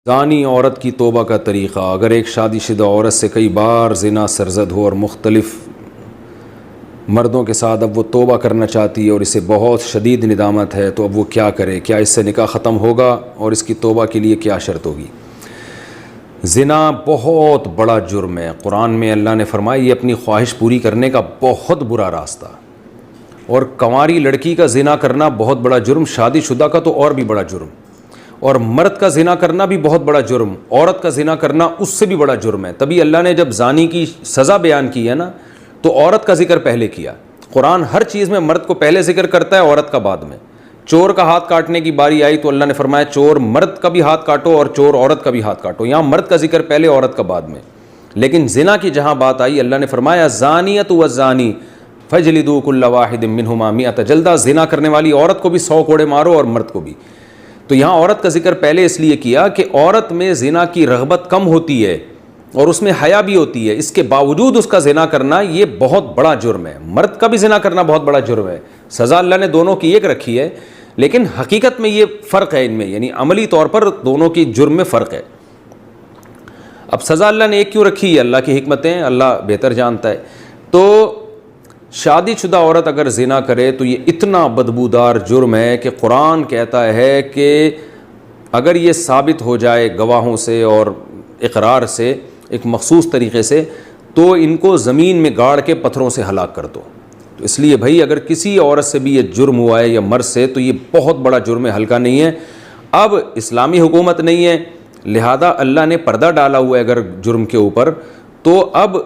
زانی عورت کی توبہ کا طریقہ. اگر ایک شادی شدہ عورت سے کئی بار زنا سرزد ہو اور مختلف مردوں کے ساتھ اب وہ توبہ کرنا چاہتی ہے اور اسے بہت شدید ندامت ہے، تو اب وہ کیا کرے؟ کیا اس سے نکاح ختم ہوگا اور اس کی توبہ کے لیے کیا شرط ہوگی؟ زنا بہت بڑا جرم ہے. قرآن میں اللہ نے فرمایا یہ اپنی خواہش پوری کرنے کا بہت برا راستہ، اور کنواری لڑکی کا زنا کرنا بہت بڑا جرم، شادی شدہ کا تو اور بھی بڑا جرم، اور مرد کا زنا کرنا بھی بہت بڑا جرم، عورت کا زنا کرنا اس سے بھی بڑا جرم ہے. تبھی اللہ نے جب زانی کی سزا بیان کی ہے نا، تو عورت کا ذکر پہلے کیا. قرآن ہر چیز میں مرد کو پہلے ذکر کرتا ہے، عورت کا بعد میں. چور کا ہاتھ کاٹنے کی باری آئی تو اللہ نے فرمایا چور مرد کا بھی ہاتھ کاٹو اور چور عورت کا بھی ہاتھ کاٹو. یہاں مرد کا ذکر پہلے، عورت کا بعد میں. لیکن زنا کی جہاں بات آئی، اللہ نے فرمایا زانیۃ والزانی فاجلدوا کل واحد منہما 100 جلدہ. زنا کرنے والی عورت کو بھی 100 کوڑے مارو اور مرد کو بھی. تو یہاں عورت کا ذکر پہلے اس لیے کیا کہ عورت میں زنا کی رغبت کم ہوتی ہے اور اس میں حیا بھی ہوتی ہے، اس کے باوجود اس کا زنا کرنا یہ بہت بڑا جرم ہے. مرد کا بھی زنا کرنا بہت بڑا جرم ہے. سزا اللہ نے دونوں کی ایک رکھی ہے، لیکن حقیقت میں یہ فرق ہے ان میں، یعنی عملی طور پر دونوں کی جرم میں فرق ہے. اب سزا اللہ نے ایک کیوں رکھی ہے؟ اللہ کی حکمتیں اللہ بہتر جانتا ہے. تو شادی شدہ عورت اگر زنا کرے تو یہ اتنا بدبودار جرم ہے کہ قرآن کہتا ہے کہ اگر یہ ثابت ہو جائے گواہوں سے اور اقرار سے ایک مخصوص طریقے سے، تو ان کو زمین میں گاڑ کے پتھروں سے ہلاک کر دو. تو اس لیے بھائی اگر کسی عورت سے بھی یہ جرم ہوا ہے یا مرد سے، تو یہ بہت بڑا جرم ہے، ہلکا نہیں ہے. اب اسلامی حکومت نہیں ہے، لہذا اللہ نے پردہ ڈالا ہوا ہے اگر جرم کے اوپر، تو اب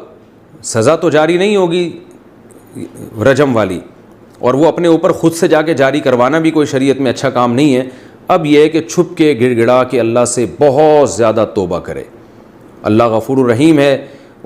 سزا تو جاری نہیں ہوگی رجم والی، اور وہ اپنے اوپر خود سے جا کے جاری کروانا بھی کوئی شریعت میں اچھا کام نہیں ہے. اب یہ ہے کہ چھپ کے گڑ گڑا کے اللہ سے بہت زیادہ توبہ کرے. اللہ غفور الرحیم ہے،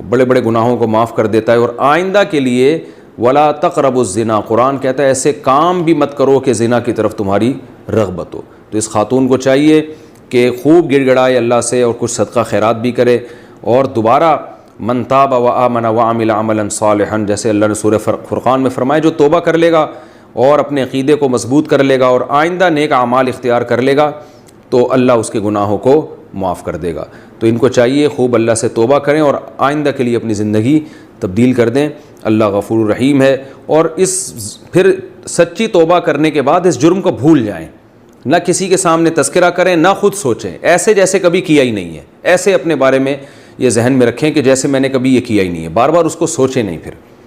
بڑے بڑے گناہوں کو معاف کر دیتا ہے. اور آئندہ کے لیے ولا تقربوا الزنا، قرآن کہتا ہے ایسے کام بھی مت کرو کہ زنا کی طرف تمہاری رغبت ہو. تو اس خاتون کو چاہیے کہ خوب گڑ گڑائے اللہ سے اور کچھ صدقہ خیرات بھی کرے، اور دوبارہ من تاب وآمن وعمل عملا صالحا، جیسے اللہ نے سورہ فرقان میں فرمایا جو توبہ کر لے گا اور اپنے عقیدے کو مضبوط کر لے گا اور آئندہ نیک اعمال اختیار کر لے گا، تو اللہ اس کے گناہوں کو معاف کر دے گا. تو ان کو چاہیے خوب اللہ سے توبہ کریں اور آئندہ کے لیے اپنی زندگی تبدیل کر دیں. اللہ غفور الرحیم ہے. اور پھر سچی توبہ کرنے کے بعد اس جرم کو بھول جائیں، نہ کسی کے سامنے تذکرہ کریں، نہ خود سوچیں ایسے جیسے کبھی کیا ہی نہیں ہے. ایسے اپنے بارے میں یہ ذہن میں رکھیں کہ جیسے میں نے کبھی یہ کیا ہی نہیں ہے، بار بار اس کو سوچیں نہیں. پھر